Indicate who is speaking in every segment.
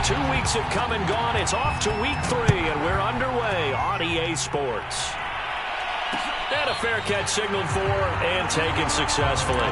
Speaker 1: 2 weeks have come and gone. It's off to week 3, and we're underway on EA Sports. And a fair catch signaled for and taken successfully.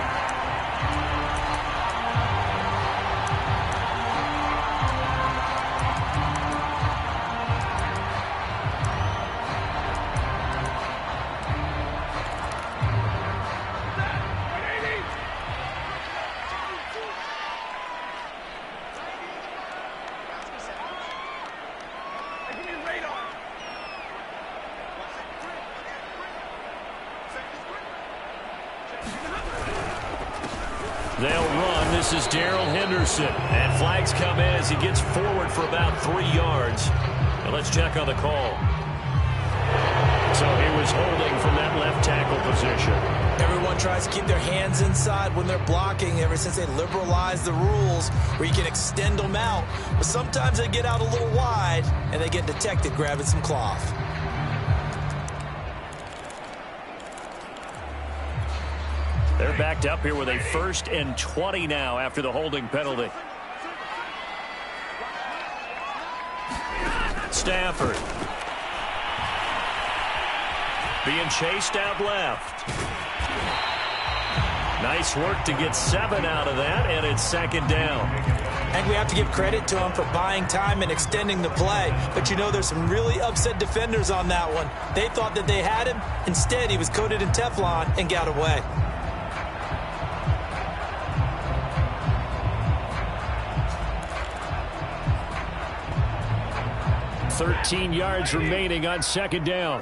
Speaker 1: They'll run. This is Daryl Henderson. And flags come in as he gets forward for about 3 yards. And let's check on the call. So he was holding from that left tackle position.
Speaker 2: Everyone tries to keep their hands inside when they're blocking ever since they liberalized the rules where you can extend them out. But sometimes they get out a little wide and they get detected grabbing some cloth.
Speaker 1: They're backed up here with a 1st and 20 now after the holding penalty. Stafford. Being chased out left. Nice work to get 7 out of that, and it's 2nd down.
Speaker 2: I think we have to give credit to him for buying time and extending the play. But, you know, there's some really upset defenders on that one. They thought that they had him. Instead, he was coated in Teflon and got away.
Speaker 1: 13 yards remaining on 2nd down.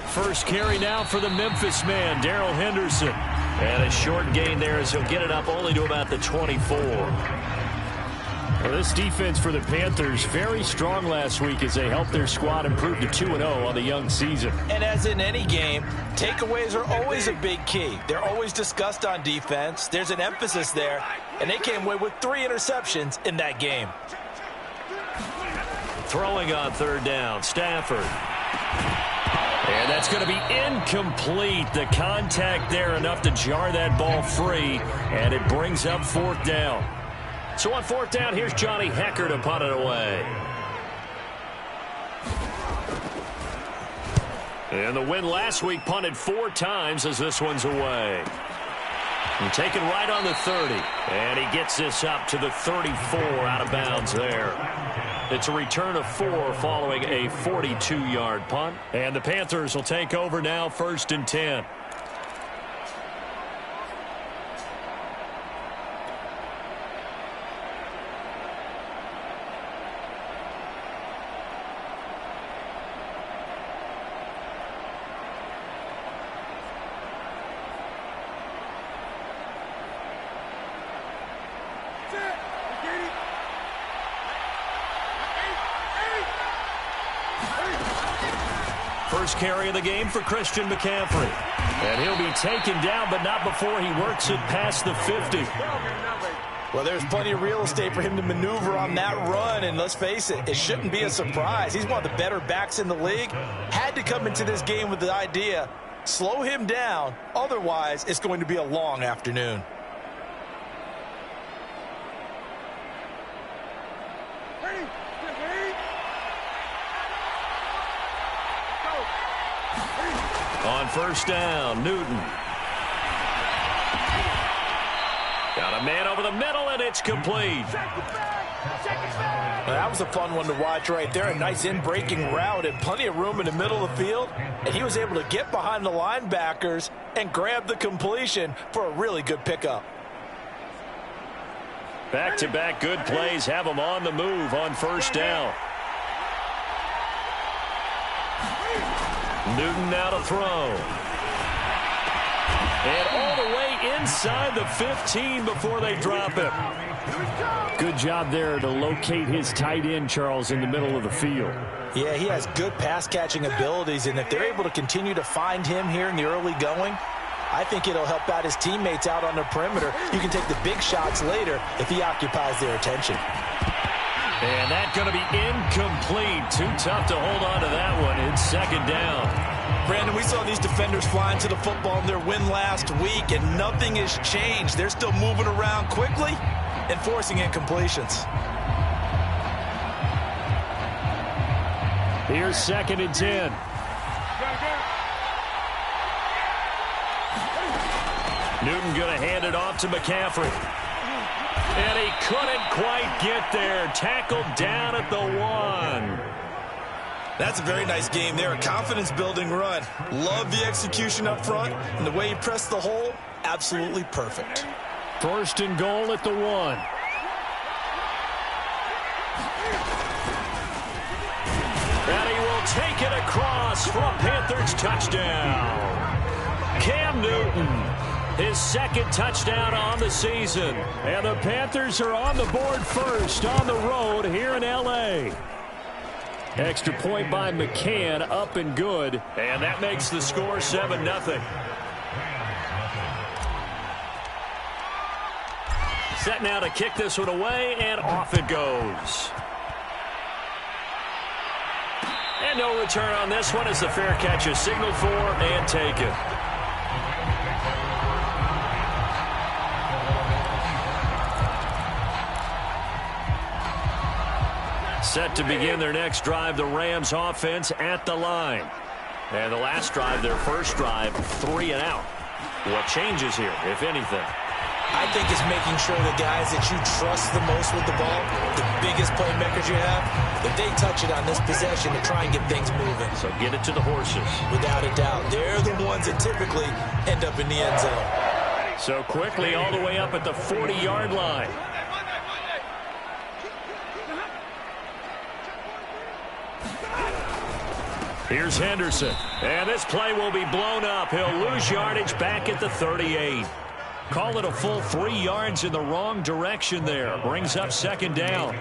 Speaker 1: First carry now for the Memphis man, Daryl Henderson. And a short gain there as he'll get it up only to about the 24. Well, this defense for the Panthers, very strong last week as they helped their squad improve to 2-0 on the young season.
Speaker 2: And as in any game, takeaways are always a big key. They're always discussed on defense. There's an emphasis there, and they came away with 3 interceptions in that game.
Speaker 1: Throwing on 3rd down, Stafford. And that's going to be incomplete. The contact there enough to jar that ball free, and it brings up 4th down. So on 4th down, here's Johnny Hecker to punt it away. And the win last week punted 4 times as this one's away. And taken right on the 30. And he gets this up to the 34 out of bounds there. It's a return of 4 following a 42-yard punt. And the Panthers will take over now, 1st and 10. First carry of the game for Christian McCaffrey. And he'll be taken down, but not before he works it past the 50.
Speaker 2: Well, there's plenty of real estate for him to maneuver on that run, and let's face it, it shouldn't be a surprise. He's one of the better backs in the league. Had to come into this game with the idea, slow him down, otherwise it's going to be a long afternoon.
Speaker 1: On 1st down, Newton. Got a man over the middle, and it's complete.
Speaker 2: That was a fun one to watch right there. A nice in-breaking route and plenty of room in the middle of the field. And he was able to get behind the linebackers and grab the completion for a really good pickup.
Speaker 1: Back-to-back good plays have him on the move on 1st down. Newton now to throw. And all the way inside the 15 before they drop him. Good job there to locate his tight end, Charles, in the middle of the field.
Speaker 2: Yeah, he has good pass-catching abilities, and if they're able to continue to find him here in the early going, I think it'll help out his teammates out on the perimeter. You can take the big shots later if he occupies their attention.
Speaker 1: And that's going to be incomplete. Too tough to hold on to that one. It's second down.
Speaker 2: Brandon, we saw these defenders flying to the football in their win last week, and nothing has changed. They're still moving around quickly and forcing incompletions.
Speaker 1: Here's second and 10. Newton going to hand it off to Mccaffrey. And he couldn't quite get there. Tackled down at the 1.
Speaker 2: That's a very nice game there. A confidence-building run. Love the execution up front. And the way he pressed the hole, absolutely perfect.
Speaker 1: First and goal at the 1. And he will take it across for a Panthers touchdown. Cam Newton, his second touchdown on the season. And the Panthers are on the board first on the road here in L.A. Extra point by McCann, up and good. And that makes the score 7-0. Set now to kick this one away, and off it goes. And no return on this one as the fair catch is signaled for and taken. Set to begin their next drive, the Rams offense at the line. And the last drive, their first drive, 3 and out. What changes here, if anything?
Speaker 2: I think it's making sure the guys that you trust the most with the ball, the biggest playmakers you have, that they touch it on this possession to try and get things moving.
Speaker 1: So get it to the horses. Without
Speaker 2: a doubt. They're the ones that typically end up in the end zone.
Speaker 1: So quickly all the way up at the 40-yard line. Here's Henderson. And this play will be blown up. He'll lose yardage back at the 38. Call it a full 3 yards in the wrong direction there. Brings up second down.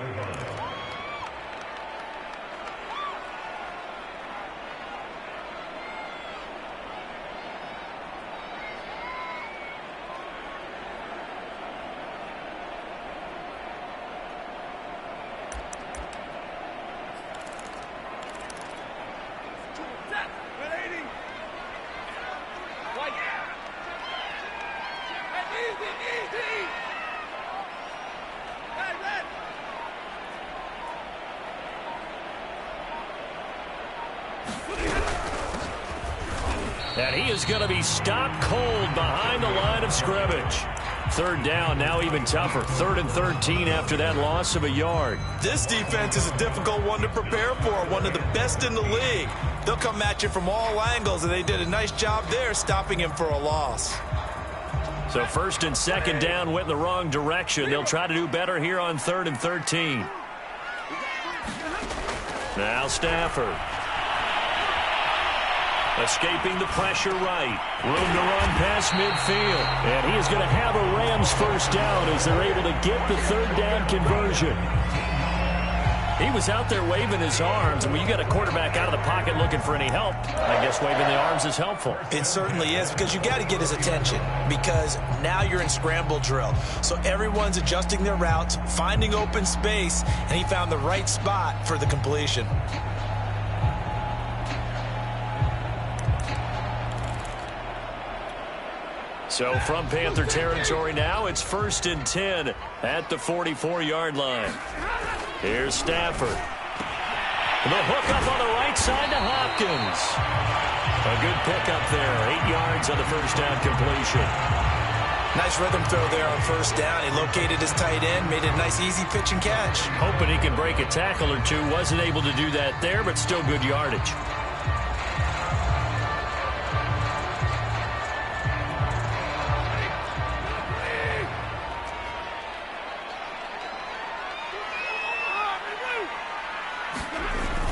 Speaker 1: And he is going to be stopped cold behind the line of scrimmage. Third down, now even tougher. 3rd and 13 after that loss of a yard.
Speaker 2: This defense is a difficult one to prepare for, one of the best in the league. They'll come at you from all angles, and they did a nice job there stopping him for a loss.
Speaker 1: So first and second down went in the wrong direction. They'll try to do better here on 3rd and 13. Now Stafford. Escaping the pressure right. Room to run past midfield. And he is going to have a Rams first down as they're able to get the 3rd down conversion. He was out there waving his arms, and when you got a quarterback out of the pocket looking for any help, I guess waving the arms is helpful.
Speaker 2: It certainly is, because you got to get his attention, because now you're in scramble drill. So everyone's adjusting their routes, finding open space, and he found the right spot for the completion.
Speaker 1: So from Panther territory now, it's 1st and 10 at the 44-yard line. Here's Stafford. The hook up on the right side to Hopkins. A good pickup there. 8 yards on the first down completion.
Speaker 2: Nice rhythm throw there on first down. He located his tight end, made it a nice easy pitch and catch.
Speaker 1: Hoping he can break a tackle or two. Wasn't able to do that there, but still good yardage.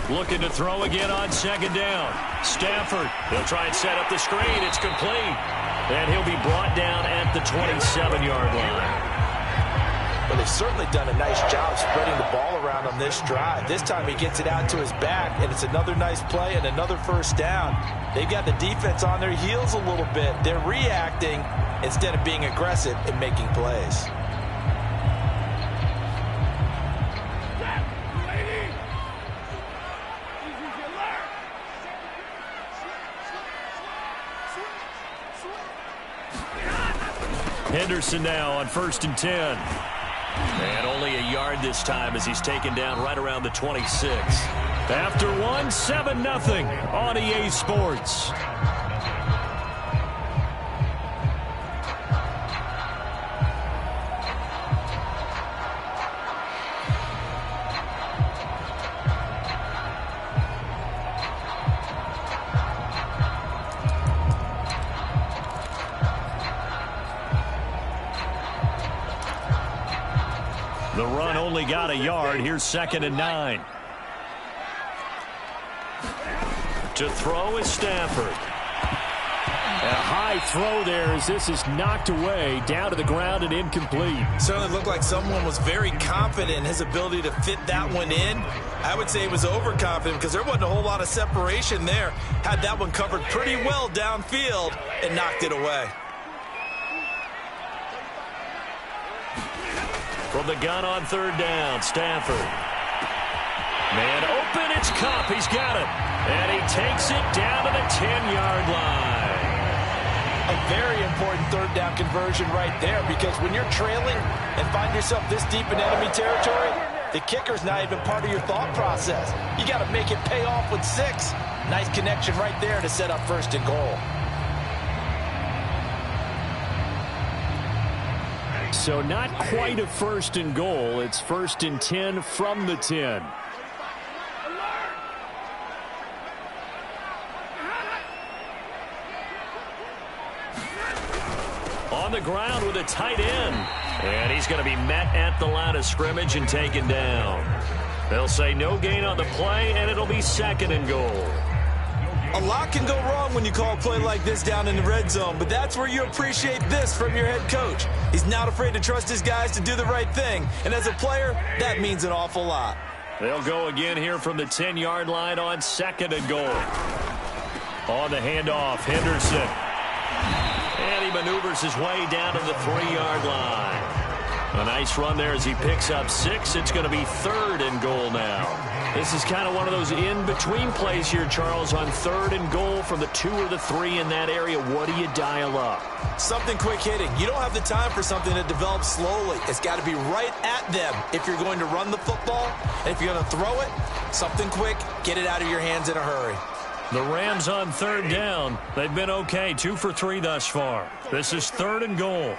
Speaker 1: Looking to throw again on second down. Stafford, he'll try and set up the screen. It's complete. And he'll be brought down at the 27-yard line.
Speaker 2: Well, they've certainly done a nice job spreading the ball around on this drive. This time he gets it out to his back, and it's another nice play and another first down. They've got the defense on their heels a little bit. They're reacting instead of being aggressive and making plays.
Speaker 1: Henderson now on 1st and 10. And only a yard this time as he's taken down right around the 26. After one, 7-0 on EA Sports. The run only got a yard. Here's 2nd and 9. To throw is Stafford. A high throw there as this is knocked away, down to the ground and incomplete.
Speaker 2: Certainly looked like someone was very confident in his ability to fit that one in. I would say he was overconfident because there wasn't a whole lot of separation there. Had that one covered pretty well downfield and knocked it away.
Speaker 1: From the gun on 3rd down, Stafford. Man open, it's Cup. He's got it. And he takes it down to the 10-yard line.
Speaker 2: A very important 3rd down conversion right there, because when you're trailing and find yourself this deep in enemy territory, the kicker's not even part of your thought process. You got to make it pay off with 6. Nice connection right there to set up 1st and goal.
Speaker 1: So not quite a 1st and goal. It's 1st and 10 from the 10. On the ground with a tight end. And he's going to be met at the line of scrimmage and taken down. They'll say no gain on the play, and it'll be 2nd and goal.
Speaker 2: A lot can go wrong when you call a play like this down in the red zone, but that's where you appreciate this from your head coach. He's not afraid to trust his guys to do the right thing, and as a player, that means an awful lot.
Speaker 1: They'll go again here from the 10-yard line on 2nd and goal. On the handoff, Henderson. And he maneuvers his way down to the 3-yard line. A nice run there as he picks up 6. It's going to be 3rd and goal now. This is kind of one of those in-between plays here, Charles, on 3rd and goal from the 2 or the 3 in that area. What do you dial up?
Speaker 2: Something quick hitting. You don't have the time for something that develops slowly. It's got to be right at them if you're going to run the football. And if you're going to throw it, something quick, get it out of your hands in a hurry.
Speaker 1: The Rams on 3rd down. They've been okay, 2 for 3 thus far. This is 3rd and goal.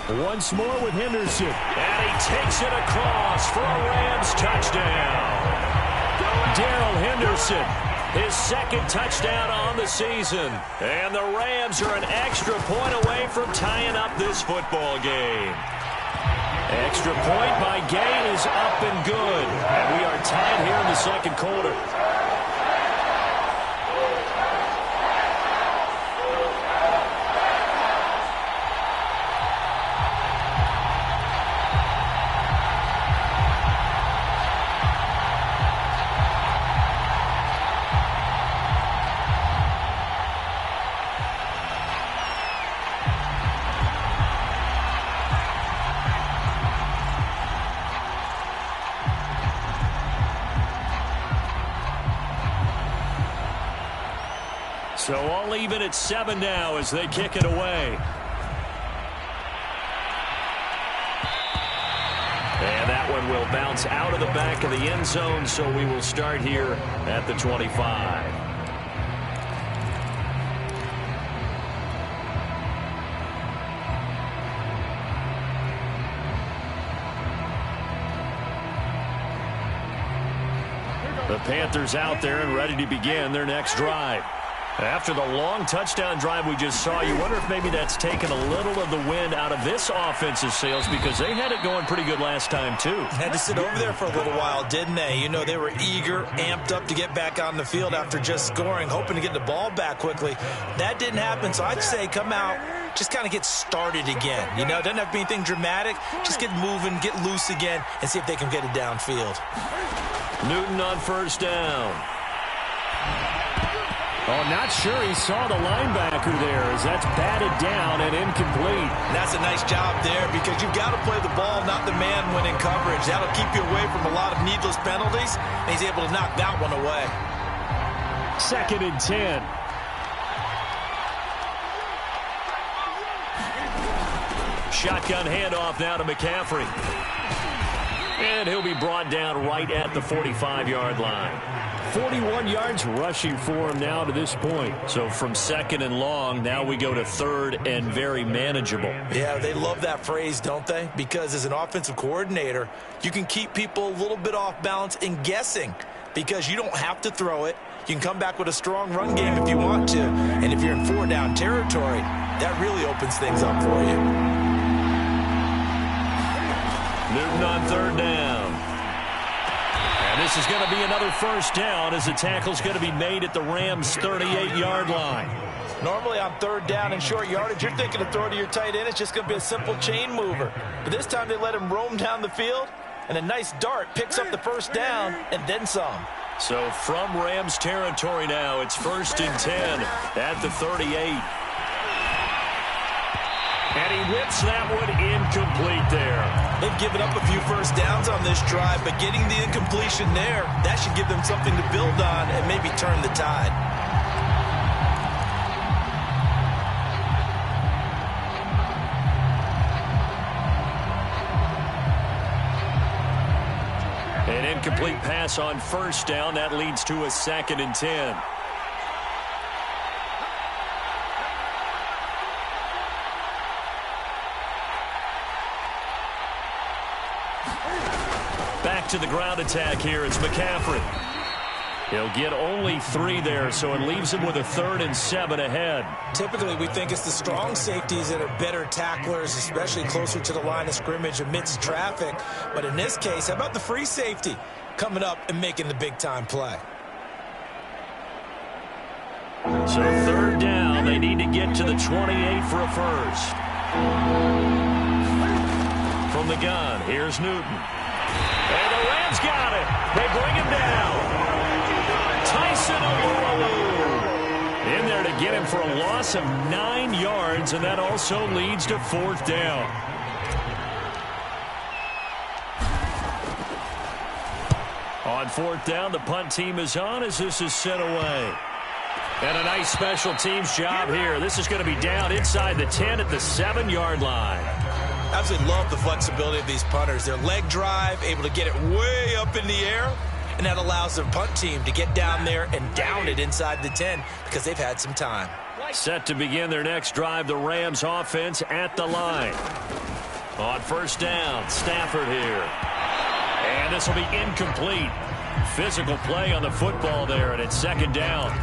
Speaker 1: Once more with Henderson. And he takes it across for a Rams touchdown. Daryl Henderson, his 2nd touchdown on the season. And the Rams are an extra point away from tying up this football game. Extra point by Gay is up and good. And we are tied here in the 2nd quarter. So all even at 7 now as they kick it away. And that one will bounce out of the back of the end zone, so we will start here at the 25. The Panthers out there and ready to begin their next drive. After the long touchdown drive we just saw, you wonder if maybe that's taken a little of the wind out of this offense's sails, because they had it going pretty good last time, too.
Speaker 2: Had to sit over there for a little while, didn't they? You know, they were eager, amped up to get back on the field after just scoring, hoping to get the ball back quickly. That didn't happen, so I'd say come out, just kind of get started again. You know, it doesn't have to be anything dramatic. Just get moving, get loose again, and see if they can get it downfield.
Speaker 1: Newton on 1st down. Oh, not sure he saw the linebacker there as that's batted down and incomplete.
Speaker 2: And that's a nice job there because you've got to play the ball, not the man when in coverage. That'll keep you away from a lot of needless penalties, and he's able to knock that one away.
Speaker 1: 2nd and 10. Shotgun handoff now to Mccaffrey. And he'll be brought down right at the 45-yard line. 41 yards rushing for him now to this point. So from 2nd and long, now we go to 3rd and very manageable.
Speaker 2: Yeah, they love that phrase, don't they? Because as an offensive coordinator, you can keep people a little bit off balance and guessing because you don't have to throw it. You can come back with a strong run game if you want to. And if you're in 4-down territory, that really opens things up for you.
Speaker 1: Newton on 3rd down. And this is going to be another 1st down as the tackle's going to be made at the Rams' 38-yard line.
Speaker 2: Normally on 3rd down and short yardage, you're thinking to throw to your tight end. It's just going to be a simple chain mover. But this time they let him roam down the field, and a nice dart picks up the 1st down and then some.
Speaker 1: So from Rams territory now, it's 1st and 10 at the 38. And he whips that one incomplete there.
Speaker 2: They've given up a few 1st downs on this drive, but getting the incompletion there, that should give them something to build on and maybe turn the tide.
Speaker 1: An incomplete pass on 1st down. That leads to a 2nd and 10. Back to the ground attack here. It's McCaffrey. He'll get only 3 there, so it leaves him with a 3rd and 7 ahead.
Speaker 2: Typically, we think it's the strong safeties that are better tacklers, especially closer to the line of scrimmage amidst traffic. But in this case, how about the free safety coming up and making the big-time play?
Speaker 1: So 3rd down. They need to get to the 28 for a 1st. From the gun, here's Newton. And the Rams got it. They bring him down. Tyson Alualu in there to get him for a loss of 9 yards, and that also leads to 4th down. On 4th down, the punt team is on as this is sent away. And a nice special teams job here. This is going to be down inside the 10 at the 7-yard line.
Speaker 2: Absolutely love the flexibility of these punters. Their leg drive, able to get it way up in the air, and that allows their punt team to get down there and down it inside the 10 because they've had some time.
Speaker 1: Set to begin their next drive, the Rams offense at the line. On 1st down, Stafford here. And this will be incomplete. Physical play on the football there, and it's 2nd down.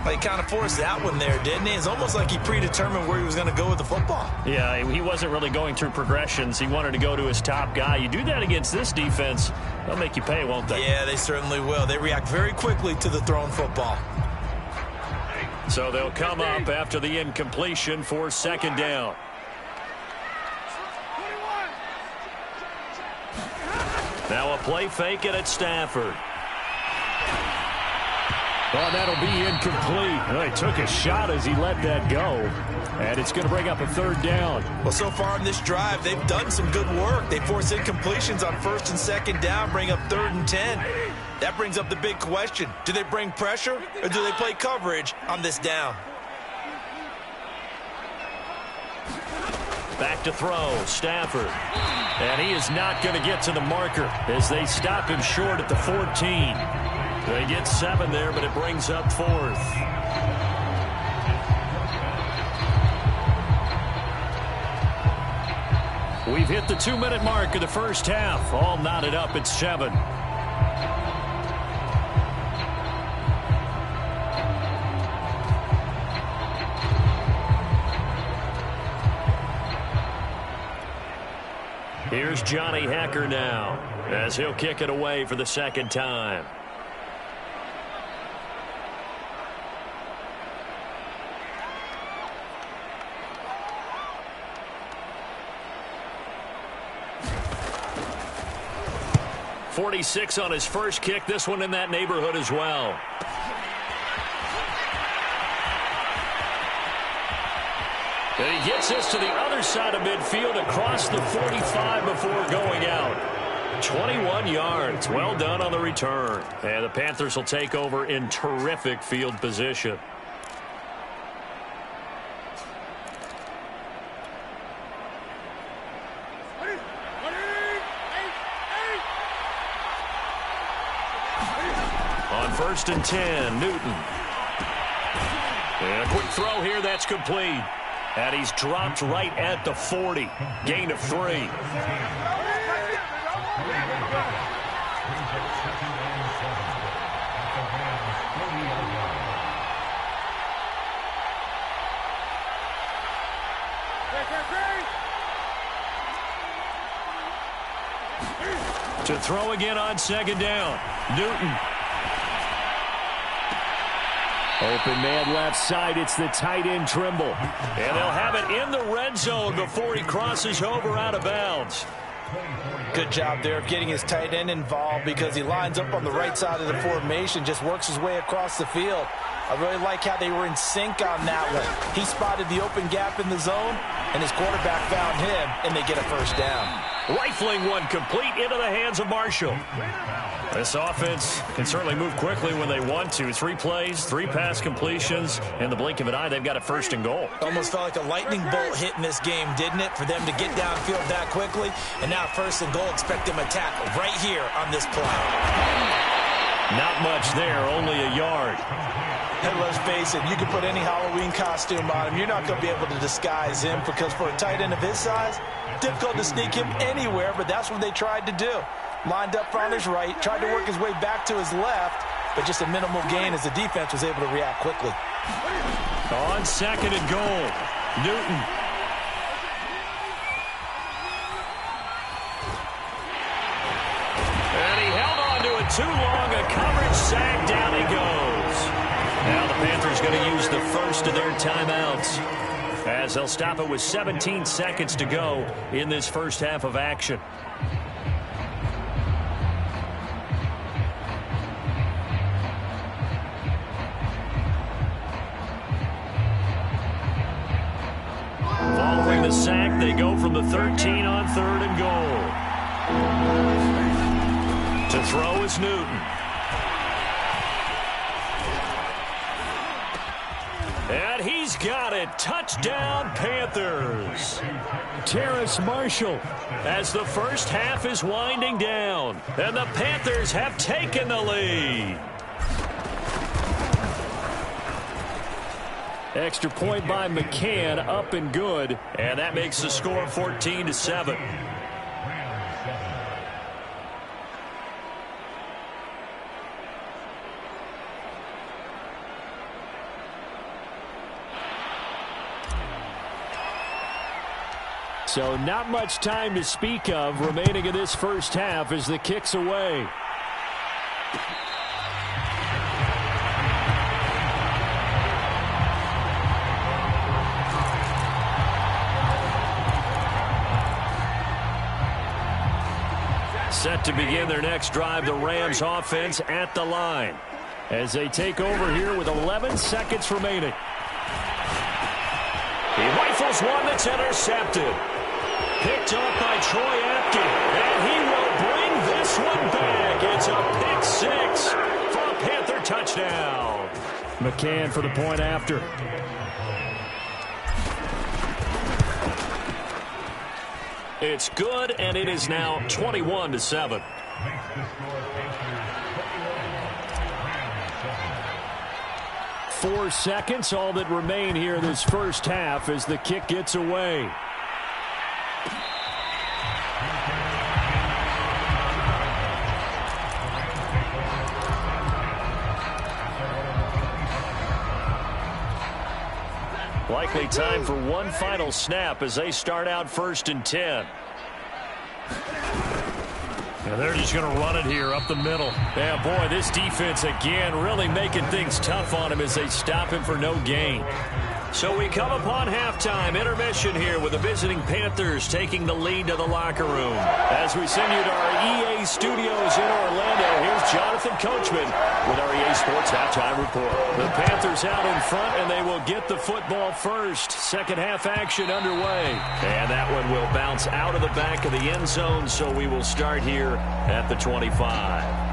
Speaker 2: Well, he kind of forced that one there, didn't he? It's almost like he predetermined where he was going to go with the football.
Speaker 1: Yeah, he wasn't really going through progressions. He wanted to go to his top guy. You do that against this defense, they'll make you pay, won't they?
Speaker 2: Yeah, they certainly will. They react very quickly to the thrown football.
Speaker 1: So they'll come up after the incompletion for 2nd down. Now a play fake it at Stafford. Well, that'll be incomplete. Well, he took a shot as he let that go. And it's going to bring up a 3rd down.
Speaker 2: Well, so far in this drive, they've done some good work. They force incompletions on 1st and 2nd down, bring up 3rd and 10. That brings up the big question. Do they bring pressure or do they play coverage on this down?
Speaker 1: Back to throw, Stafford. And he is not going to get to the marker as they stop him short at the 14. They get 7 there, but it brings up 4th. We've hit the 2-minute mark of the 1st half. All knotted up at 7. Here's Johnny Hacker now as he'll kick it away for the 2nd time. .46 on his first kick. This one in that neighborhood as well. And he gets this to the other side of midfield across the 45 before going out. 21 yards. Well done on the return. And the Panthers will take over in terrific field position. On 1st and 10, Newton. And a quick throw here, that's complete. And he's dropped right at the 40. Gain of 3. To throw again on 2nd down. Newton. Open man left side. It's the tight end Trimble. And they'll have it in the red zone before he crosses over out of bounds.
Speaker 2: Good job there of getting his tight end involved because he lines up on the right side of the formation, just works his way across the field. I really like how they were in sync on that one. He spotted the open gap in the zone, and his quarterback found him, and they get a 1st down.
Speaker 1: Rifling one complete into the hands of Marshall. This offense can certainly move quickly when they want to. 3 plays, 3 pass completions. In the blink of an eye, they've got a 1st and goal.
Speaker 2: Almost felt like a lightning bolt hit in this game, didn't it? For them to get downfield that quickly. And now 1st and goal, expect them to tackle right here on this play.
Speaker 1: Not much there, only a yard.
Speaker 2: And let's face it, you can put any Halloween costume on him. You're not going to be able to disguise him because for a tight end of his size, difficult to sneak him anywhere, but that's what they tried to do. Lined up on his right, tried to work his way back to his left, but just a minimal gain as the defense was able to react quickly.
Speaker 1: On 2nd and goal, Newton. And he held on to it too long. A coverage sack, down he goes. Now the Panthers going to use the first of their timeouts as they'll stop it with 17 seconds to go in this first half of action. Following the sack, they go from the 13 on 3rd and goal. To throw is Newton. And he's got it. Touchdown, Panthers. Terrace Marshall as the first half is winding down. And the Panthers have taken the lead. Extra point by McCann, up and good. And that makes the score 14-7. So not much time to speak of remaining in this first half as the kick's away. Set to begin their next drive, the Rams offense at the line as they take over here with 11 seconds remaining. He rifles one that's intercepted. Picked up by Troy Apke, and he will bring this one back. It's a pick 6 for a Panther touchdown. McCann for the point after. It's good, and it is now 21-7. Four seconds, all that remain here in this first half as the kick gets away. Likely time for one final snap as they start out 1st and 10. And they're just going to run it here up the middle. Yeah, boy, this defense again really making things tough on him as they stop him for no gain. So we come upon halftime intermission here with the visiting Panthers taking the lead to the locker room. As we send you to our EA studios in Orlando, here's Jonathan Coachman with our EA Sports Halftime Report. The Panthers out in front, and they will get the football first. Second half action underway. And that one will bounce out of the back of the end zone, so we will start here at the 25.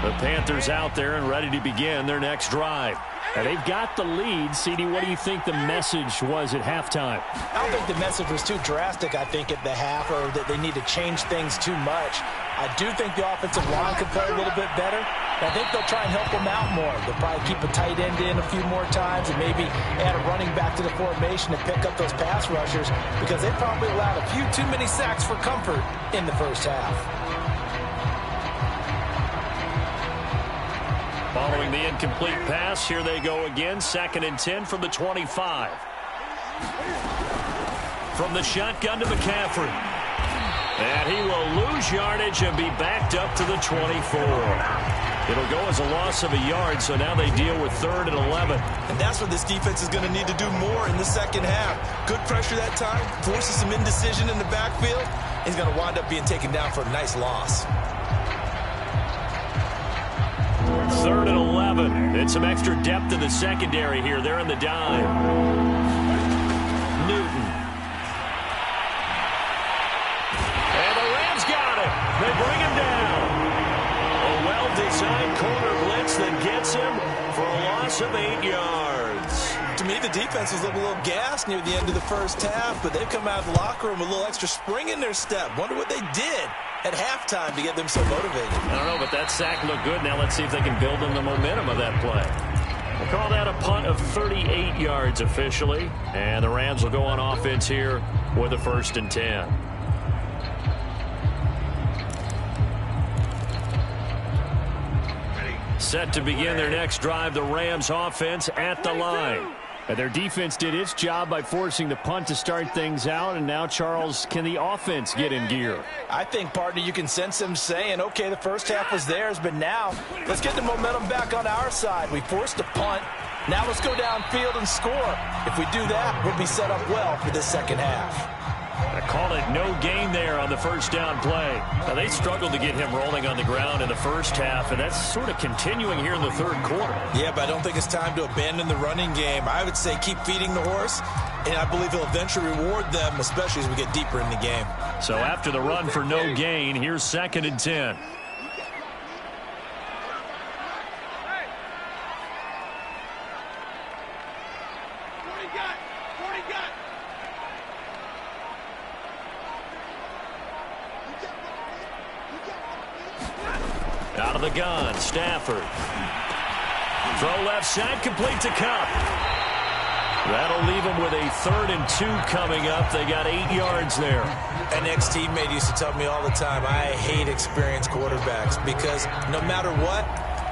Speaker 1: The Panthers out there and ready to begin their next drive. And they've got the lead. CD, what do you think the message was at halftime?
Speaker 2: I don't think the message was too drastic, I think, at the half, or that they need to change things too much. I do think the offensive line could play a little bit better. I think they'll try and help them out more. They'll probably keep a tight end in a few more times and maybe add a running back to the formation to pick up those pass rushers, because they probably allowed a few too many sacks for comfort in the first half.
Speaker 1: Following the incomplete pass, here they go again. 2nd and 10 from the 25. From the shotgun to McCaffrey. And he will lose yardage and be backed up to the 24. It'll go as a loss of a yard, so now they deal with 3rd and 11.
Speaker 2: And that's what this defense is going to need to do more in the second half. Good pressure that time, forces some indecision in the backfield. He's going to wind up being taken down for a nice loss.
Speaker 1: 3rd and 11. And some extra depth in the secondary here. They're in the dime. Newton. And the Rams got him. They bring him down. A well-designed corner blitz that gets him for a loss of 8 yards.
Speaker 2: To me, the defense was looking a little gassed near the end of the first half, but they've come out of the locker room with a little extra spring in their step. Wonder what they did at halftime to get them so motivated.
Speaker 1: I don't know, but that sack looked good. Now let's see if they can build on the momentum of that play. We'll call that a punt of 38 yards officially. And the Rams will go on offense here with a 1st and 10. Set to begin their next drive, the Rams offense at the line. And their defense did its job by forcing the punt to start things out. And now, Charles, can the offense get in gear?
Speaker 2: I think, partner, you can sense them saying, okay, the first half was theirs, but now let's get the momentum back on our side. We forced a punt. Now let's go downfield and score. If we do that, we'll be set up well for this second half.
Speaker 1: I call it no gain there on the first down play. Now, they struggled to get him rolling on the ground in the first half, and that's sort of continuing here in the 3rd quarter.
Speaker 2: Yeah, but I don't think it's time to abandon the running game. I would say keep feeding the horse, and I believe he'll eventually reward them, especially as we get deeper in the game.
Speaker 1: So after the run for no gain, here's 2nd and 10. Out of the gun, Stafford. Throw left side, complete to Cup. That'll leave them with a 3rd and 2 coming up. They got 8 yards there.
Speaker 2: An ex-teammate used to tell me all the time, I hate experienced quarterbacks because no matter what,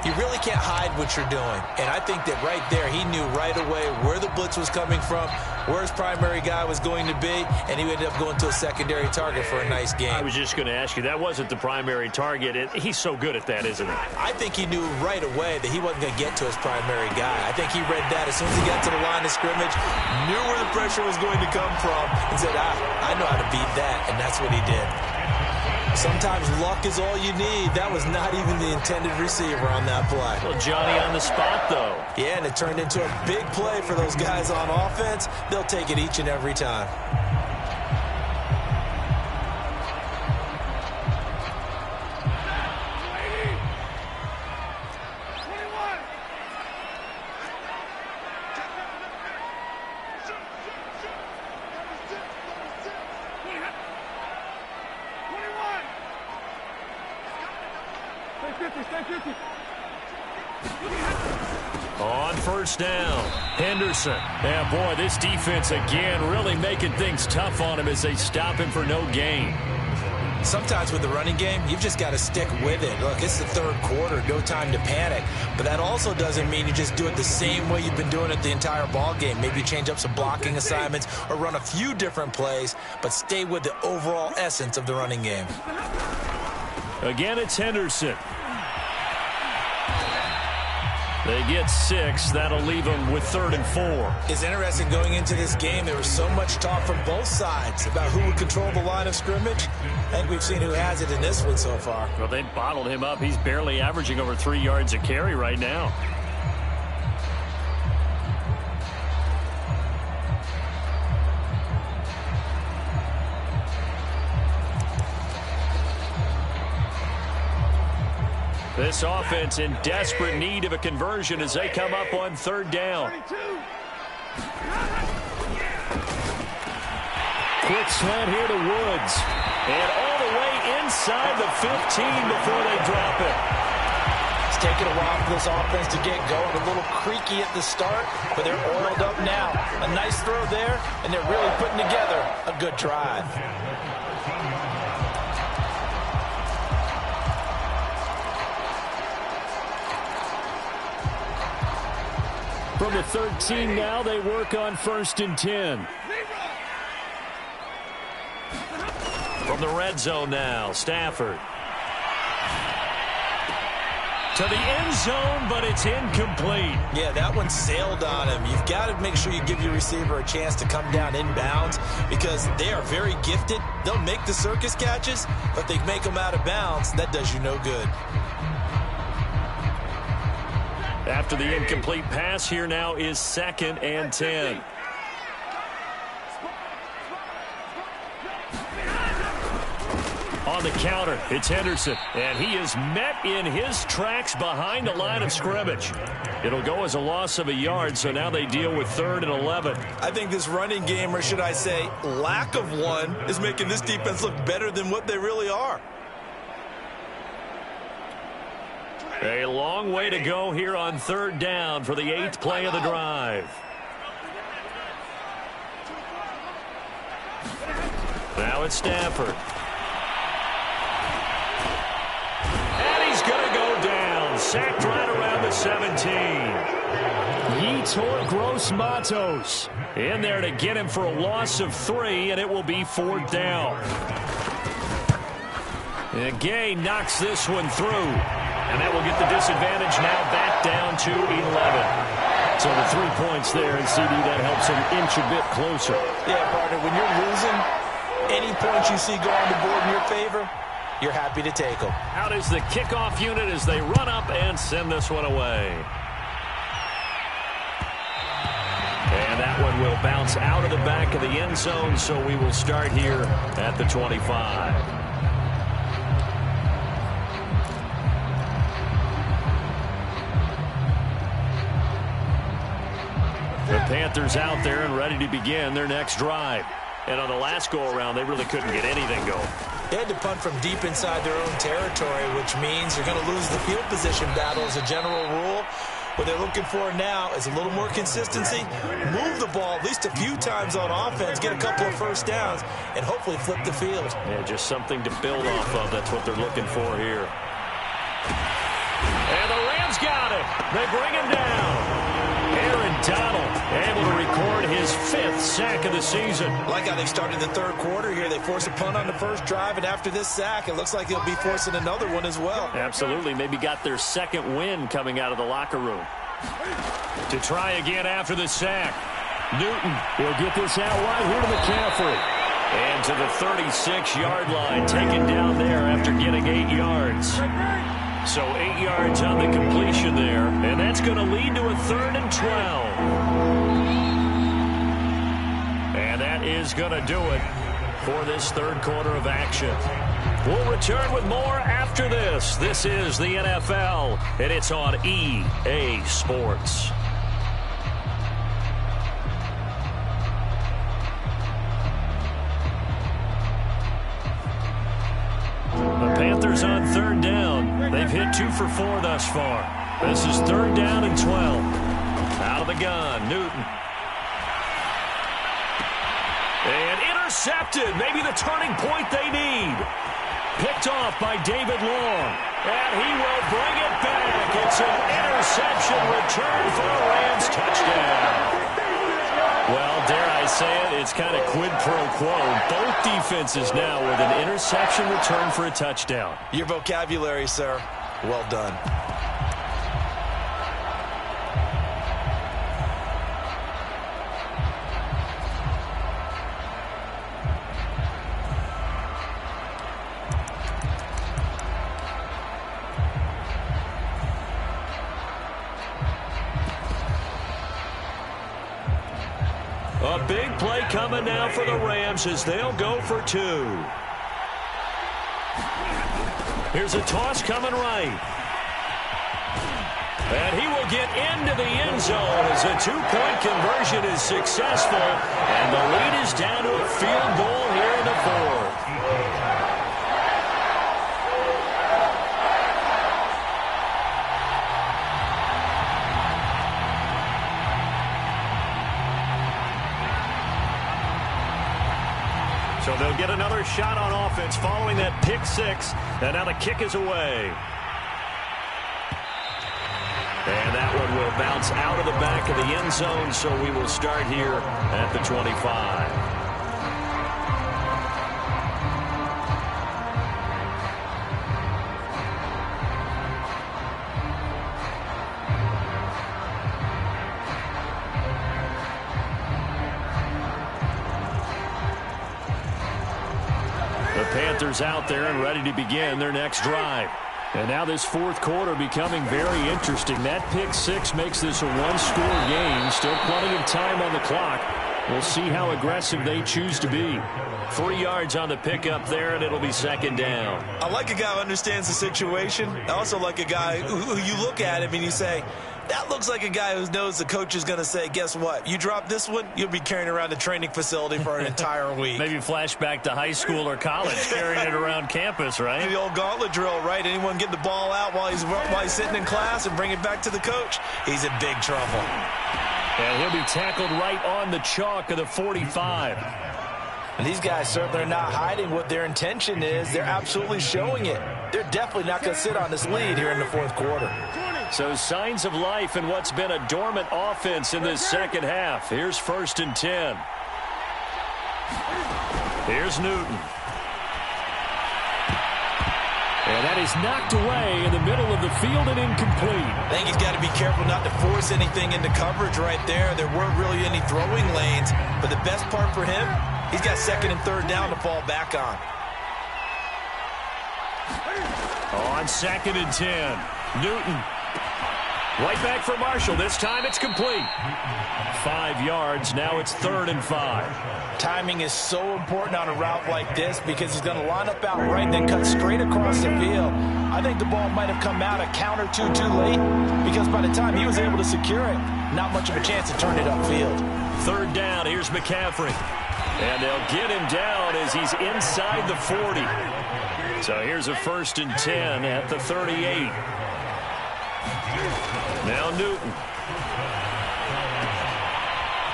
Speaker 2: you really can't hide what you're doing. And I think that right there, he knew right away where the blitz was coming from, where his primary guy was going to be, and he ended up going to a secondary target for a nice game.
Speaker 1: I was just going to ask you, that wasn't the primary target. He's so good at that, isn't he?
Speaker 2: I think he knew right away that he wasn't going to get to his primary guy. I think he read that as soon as he got to the line of scrimmage, knew where the pressure was going to come from, and said, I know how to beat that, and that's what he did. Sometimes luck is all you need. That was not even the intended receiver on that play.
Speaker 1: Well, Johnny on the spot, though.
Speaker 2: Yeah, and it turned into a big play for those guys on offense. They'll take it each and every time.
Speaker 1: On first down, Henderson. Yeah, boy, this defense again really making things tough on him as they stop him for no gain.
Speaker 2: sometimes with the running game, you've just got to stick with it. Look, it's the third quarter, no time to panic. But that also doesn't mean you just do it the same way you've been doing it the entire ball game. Maybe change up some blocking assignments or run a few different plays, but stay with the overall essence of the running game.
Speaker 1: Again, it's Henderson. They get 6. That'll leave them with 3rd and 4.
Speaker 2: It's interesting going into this game. There was so much talk from both sides about who would control the line of scrimmage. I think we've seen who has it in this one so far.
Speaker 1: Well, they bottled him up. He's barely averaging over 3 yards a carry right now. This offense in desperate need of a conversion as they come up on 3rd down. Quick slant here to Woods. And all the way inside the 15 before they drop it.
Speaker 2: It's taken a while for this offense to get going. A little creaky at the start, but they're oiled up now. A nice throw there, and they're really putting together a good drive.
Speaker 1: From the 13 now, they work on 1st and 10. From the red zone now, Stafford. To the end zone, but it's incomplete.
Speaker 2: Yeah, that one sailed on him. You've got to make sure you give your receiver a chance to come down inbounds because they are very gifted. They'll make the circus catches, but they make them out of bounds. That does you no good.
Speaker 1: After the incomplete pass, here now is 2nd and 10. On the counter, it's Henderson, and he is met in his tracks behind the line of scrimmage. It'll go as a loss of a yard, so now they deal with 3rd and 11.
Speaker 2: I think this running game, or should I say lack of one, is making this defense look better than what they really are.
Speaker 1: A long way to go here on 3rd down for the 8th play of the drive. Now it's Stafford. And he's going to go down. Sacked right around the 17. Yetur Gross-Matos in there to get him for a loss of 3, and it will be 4th down. And Gay knocks this one through. And that will get the disadvantage now back down to 11. So the 3 points there, and CD, that helps them inch a bit closer.
Speaker 2: Yeah, partner, when you're losing, any points you see go on the board in your favor, you're happy to take them.
Speaker 1: Out is the kickoff unit as they run up and send this one away. And that one will bounce out of the back of the end zone, so we will start here at the 25. The Panthers out there and ready to begin their next drive. And on the last go-around, they really couldn't get anything going.
Speaker 2: They had to punt from deep inside their own territory, which means you're going to lose the field position battle as a general rule. What they're looking for now is a little more consistency, move the ball at least a few times on offense, get a couple of first downs, and hopefully flip the field.
Speaker 1: Yeah, just something to build off of. That's what they're looking for here. And the Rams got it. They bring him down. Aaron Donald able to record his 5th sack of the season.
Speaker 2: Like how they started the 3rd quarter here. They forced a punt on the first drive, and after this sack, it looks like they'll be forcing another one as well.
Speaker 1: Absolutely. Maybe got their 2nd win coming out of the locker room. To try again after the sack. Newton will get this out wide here to Mccaffrey. And to the 36-yard line, taken down there after getting 8 yards. So 8 yards on the completion there, and that's going to lead to a 3rd and 12. And that is going to do it for this 3rd quarter of action. We'll return with more after this. This is the NFL, and it's on EA Sports. The Panthers on 3rd down. They've hit 2 for 4 thus far. This is 3rd down and 12. Out of the gun, Newton. And intercepted. Maybe the turning point they need. Picked off by David Long. And he will bring it back. It's an interception return for a Rams touchdown. Well, dare I say it, it's kind of quid pro quo. Both defenses now with an interception return for a touchdown.
Speaker 2: Your vocabulary, sir. Well done.
Speaker 1: A big play coming now for the Rams as they'll go for two. Here's a toss coming right. And he will get into the end zone as a two-point conversion is successful. And the lead is down to a field goal here in the fourth. So they'll get another shot on offense following that pick six. And now the kick is away. And that one will bounce out of the back of the end zone. So we will start here at the 25. Panthers out there and ready to begin their next drive. And now this fourth quarter becoming very interesting. That pick six makes this a one-score game. Still plenty of time on the clock. We'll see how aggressive they choose to be. 3 yards on the pickup there, and it'll be second down.
Speaker 2: I like a guy who understands the situation. I also like a guy who you look at him and you say, that looks like a guy who knows the coach is going to say, guess what? You drop this one, you'll be carrying around the training facility for an entire week.
Speaker 1: Maybe flashback to high school or college, carrying it around campus, right?
Speaker 2: The old gauntlet drill, right? Anyone get the ball out while he's sitting in class and bring it back to the coach? He's in big trouble.
Speaker 1: And he'll be tackled right on the chalk of the 45.
Speaker 2: And these guys certainly are not hiding what their intention is. They're absolutely showing it. They're definitely not going to sit on this lead here in the fourth quarter.
Speaker 1: So signs of life in what's been a dormant offense in this second half. Here's 1st and 10. Here's Newton. And that is knocked away in the middle of the field and incomplete.
Speaker 2: I think he's got to be careful not to force anything into coverage right there. There weren't really any throwing lanes. But the best part for him, he's got 2nd and 3rd down to fall back on.
Speaker 1: On 2nd and 10, Newton. Right back for Marshall. This time it's complete. 5 yards. Now it's 3rd and 5.
Speaker 2: Timing is so important on a route like this because he's going to line up out right and then cut straight across the field. I think the ball might have come out a count or two too late because by the time he was able to secure it, not much of a chance to turn it upfield.
Speaker 1: 3rd down. Here's McCaffrey. And they'll get him down as he's inside the 40. So here's a 1st and 10 at the 38. Now Newton.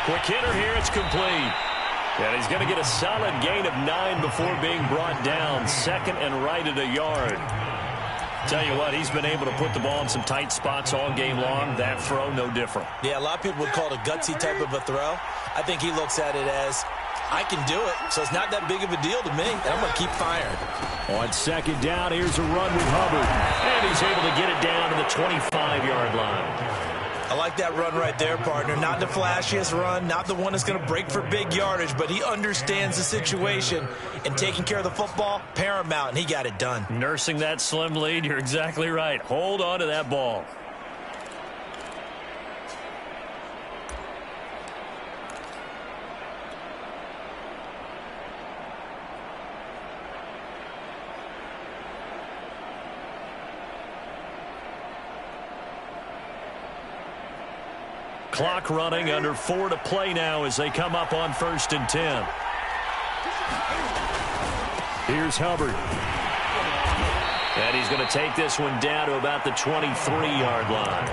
Speaker 1: Quick hitter here. It's complete. And he's going to get a solid gain of 9 before being brought down. 2nd and right at a yard. Tell you what, he's been able to put the ball in some tight spots all game long. That throw, no different.
Speaker 2: Yeah, a lot of people would call it a gutsy type of a throw. I think he looks at it as, I can do it, so it's not that big of a deal to me, and I'm going to keep firing.
Speaker 1: On 2nd down, here's a run with Hubbard. And he's able to get it down to the 25-yard line.
Speaker 2: I like that run right there, partner. Not the flashiest run, not the one that's going to break for big yardage, but he understands the situation, and taking care of the football, paramount, and he got it done.
Speaker 1: Nursing that slim lead, you're exactly right. Hold on to that ball. Clock running, under 4 to play now as they come up on 1st and 10. Here's Hubbard. And he's going to take this one down to about the 23-yard line.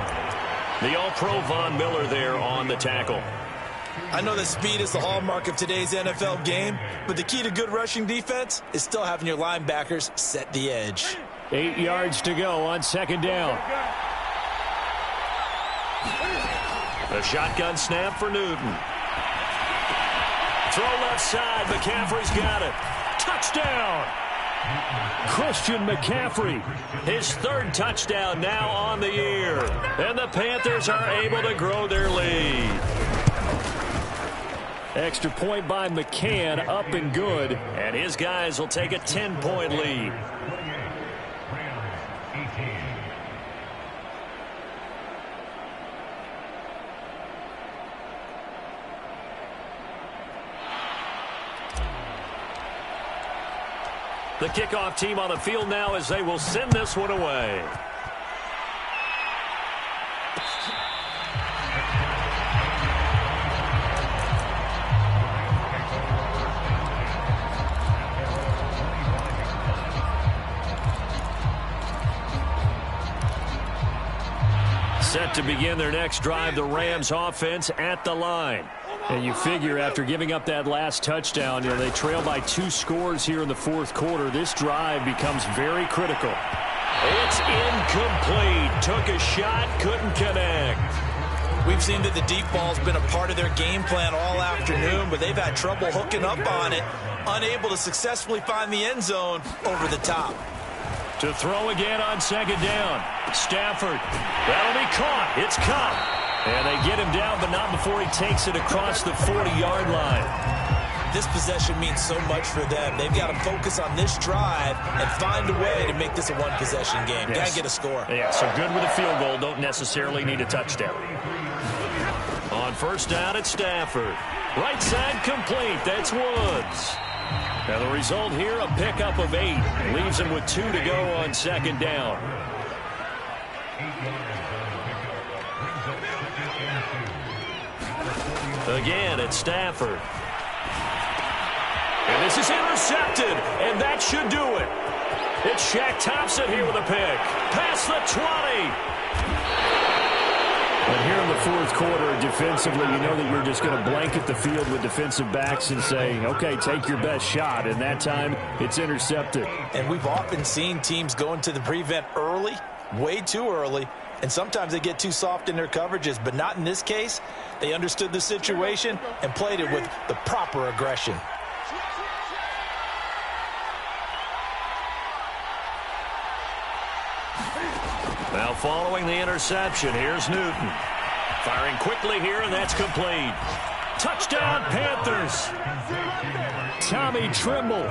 Speaker 1: The All-Pro Von Miller there on the tackle.
Speaker 2: I know that speed is the hallmark of today's NFL game, but the key to good rushing defense is still having your linebackers set the edge.
Speaker 1: 8 yards to go on second down. A shotgun snap for Newton. Throw left side. McCaffrey's got it. Touchdown! Christian McCaffrey, his third touchdown now on the year. And the Panthers are able to grow their lead. Extra point by McCann, up and good. And his guys will take a 10-point lead. The kickoff team on the field now as they will send this one away. Set to begin their next drive, the Rams offense at the line. And you figure after giving up that last touchdown, they trail by 2 scores here in the fourth quarter. This drive becomes very critical. It's incomplete. Took a shot, couldn't connect.
Speaker 2: We've seen that the deep ball's been a part of their game plan all afternoon, but they've had trouble hooking up on it, unable to successfully find the end zone over the top.
Speaker 1: To throw again on second down. Stafford. That'll be caught. It's caught. And they get him down, but not before he takes it across the 40-yard line.
Speaker 2: This possession means so much for them. They've got to focus on this drive and find a way to make this a one-possession game.
Speaker 1: Yes.
Speaker 2: Got to get a score.
Speaker 1: Yeah, so good with a field goal. Don't necessarily need a touchdown. On first down, it's Stafford. Right side complete. That's Woods. Now the result here, a pickup of 8. Leaves him with 2 to go on second down. Again, it's Stafford. And this is intercepted, and that should do it. It's Shaq Thompson here with a pick. Past the 20. And here in the fourth quarter, defensively, you know that you're just going to blanket the field with defensive backs and say, okay, take your best shot. And that time, it's intercepted.
Speaker 2: And we've often seen teams go into the prevent early, way too early, and sometimes they get too soft in their coverages, but not in this case. They understood the situation and played it with the proper aggression.
Speaker 1: Now following the interception, here's Newton. Firing quickly here, and that's complete. Touchdown, Panthers. Tommy Trimble,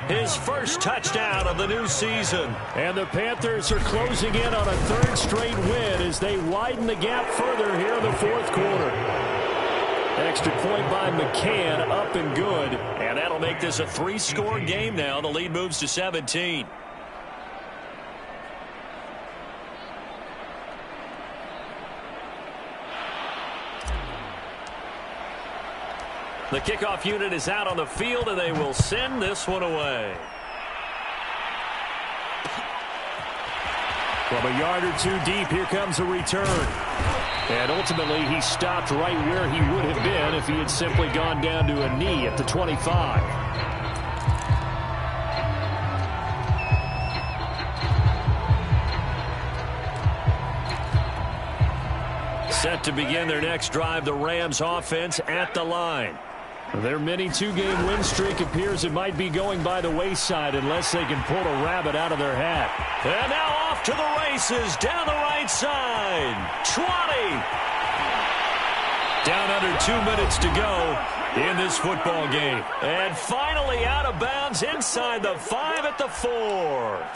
Speaker 1: his first touchdown of the new season. And the Panthers are closing in on a 3rd straight win as they widen the gap further here in the fourth quarter. Extra point by McCann, up and good. And that'll make this a 3-score game now. The lead moves to 17. The kickoff unit is out on the field, and they will send this one away. From a yard or 2 deep, here comes a return. And ultimately, he stopped right where he would have been if he had simply gone down to a knee at the 25. Set to begin their next drive, the Rams offense at the line. Their mini 2-game win streak appears it might be going by the wayside unless they can pull a rabbit out of their hat. And now off to the races down the right side. 20. Down under 2 minutes to go in this football game. And finally out of bounds inside the 5 at the 4.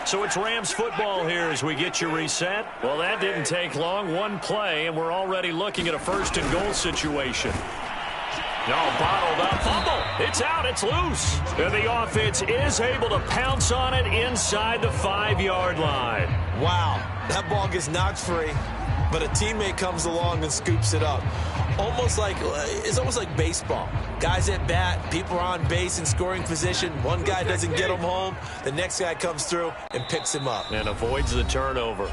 Speaker 1: So it's Rams football here as we get you reset. Well, that didn't take long. 1 play, and we're already looking at a 1st and goal situation. No, bottled up. Fumble. It's out. It's loose. And the offense is able to pounce on it inside the 5-yard line.
Speaker 2: Wow. That ball gets knocked free, but a teammate comes along and scoops it up. It's almost like baseball. Guys at bat, people are on base in scoring position. One guy doesn't get him home. The next guy comes through and picks him up.
Speaker 1: And avoids the turnover.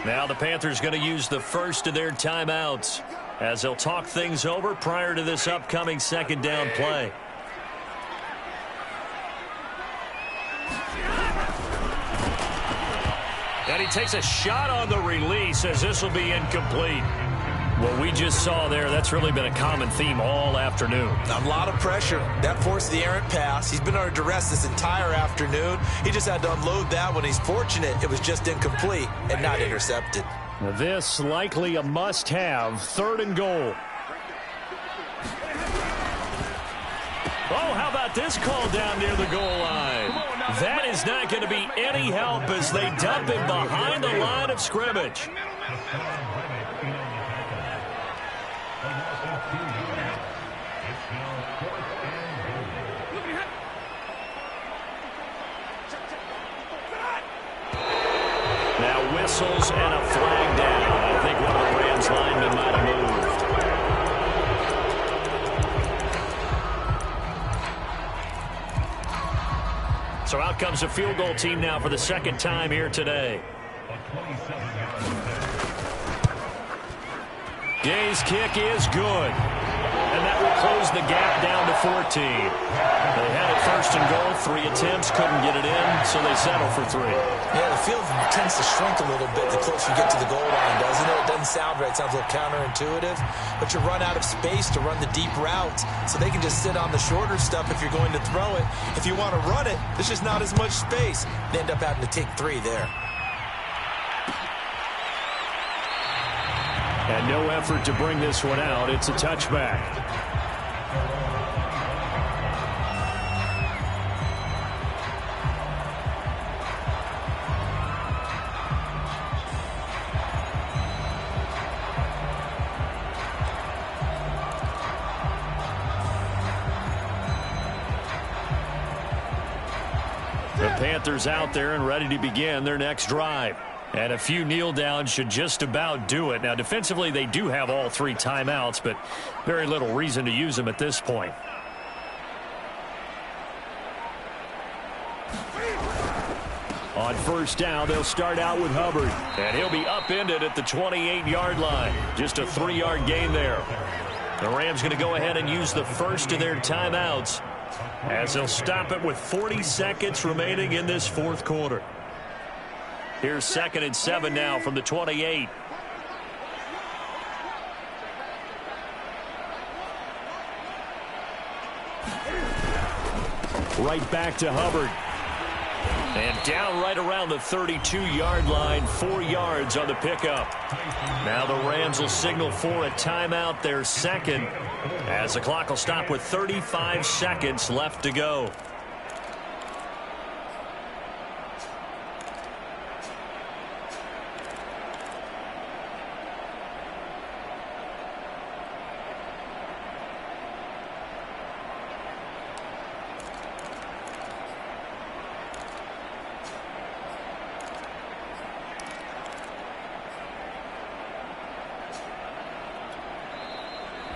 Speaker 1: Now the Panthers going to use the first of their timeouts as they'll talk things over prior to this upcoming second down play. And he takes a shot on the release as this will be incomplete. What we just saw there, that's really been a common theme all afternoon.
Speaker 2: A lot of pressure. That forced the errant pass. He's been under duress this entire afternoon. He just had to unload that one. He's fortunate it was just incomplete and not intercepted.
Speaker 1: This likely a must-have, 3rd and goal. Oh, how about this call down near the goal line? That is not going to be any help as they dump him behind the line of scrimmage. Now whistles and a flag down. I think one of the Rams linemen might have moved. So out comes a field goal team now for the second time here today. Gay's kick is good. And that will close the gap down to 14. They had it 1st and goal, 3 attempts, couldn't get it in, so they settle for 3.
Speaker 2: Yeah, the field tends to shrink a little bit the closer you get to the goal line, doesn't it? It doesn't sound right. It sounds a little counterintuitive. But you run out of space to run the deep routes, so they can just sit on the shorter stuff if you're going to throw it. If you want to run it, there's just not as much space. They end up having to take 3 there.
Speaker 1: And no effort to bring this one out. It's a touchback. The Panthers out there and ready to begin their next drive. And a few kneel downs should just about do it. Now, defensively, they do have all 3 timeouts, but very little reason to use them at this point. On 1st down, they'll start out with Hubbard. And he'll be upended at the 28-yard line. Just a 3-yard gain there. The Rams going to go ahead and use the first of their timeouts as they'll stop it with 40 seconds remaining in this 4th quarter. Here's 2nd and 7 now from the 28. Right back to Hubbard. And down right around the 32-yard line, 4 yards on the pickup. Now the Rams will signal for a timeout, their 2nd, as the clock will stop with 35 seconds left to go.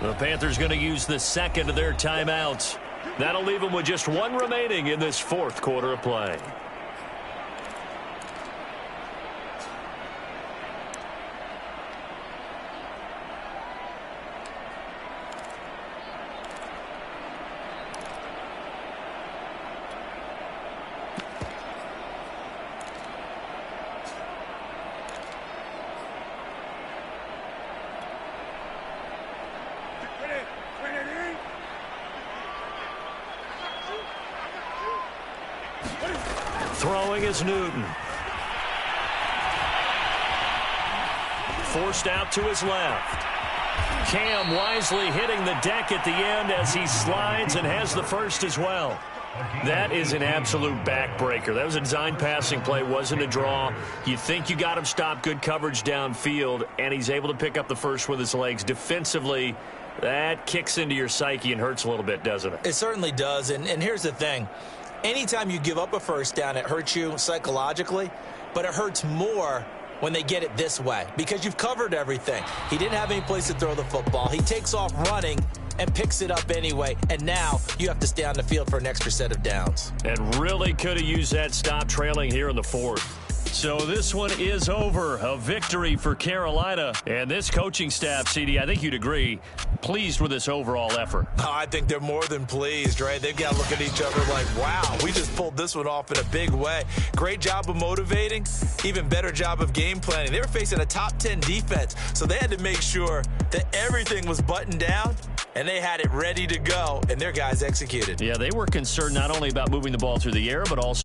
Speaker 1: The Panthers going to use the 2nd of their timeouts. That'll leave them with just 1 remaining in this 4th quarter of play. Throwing is Newton. Forced out to his left. Cam wisely hitting the deck at the end as he slides and has the first as well. That is an absolute backbreaker. That was a design passing play, wasn't a draw. You think you got him stopped, good coverage downfield, and he's able to pick up the first with his legs. Defensively, that kicks into your psyche and hurts a little bit, doesn't it?
Speaker 2: It certainly does, and here's the thing. Anytime you give up a first down, it hurts you psychologically, but it hurts more when they get it this way because you've covered everything. He didn't have any place to throw the football. He takes off running and picks it up anyway, and now you have to stay on the field for an extra set of downs.
Speaker 1: And really could have used that stop trailing here in the 4th. So this one is over. A victory for Carolina. And this coaching staff, CD, I think you'd agree, pleased with this overall effort.
Speaker 2: Oh, I think they're more than pleased, right? They've got to look at each other like, wow, we just pulled this one off in a big way. Great job of motivating, even better job of game planning. They were facing a top 10 defense, so they had to make sure that everything was buttoned down, and they had it ready to go, and their guys executed.
Speaker 1: Yeah, they were concerned not only about moving the ball through the air, but also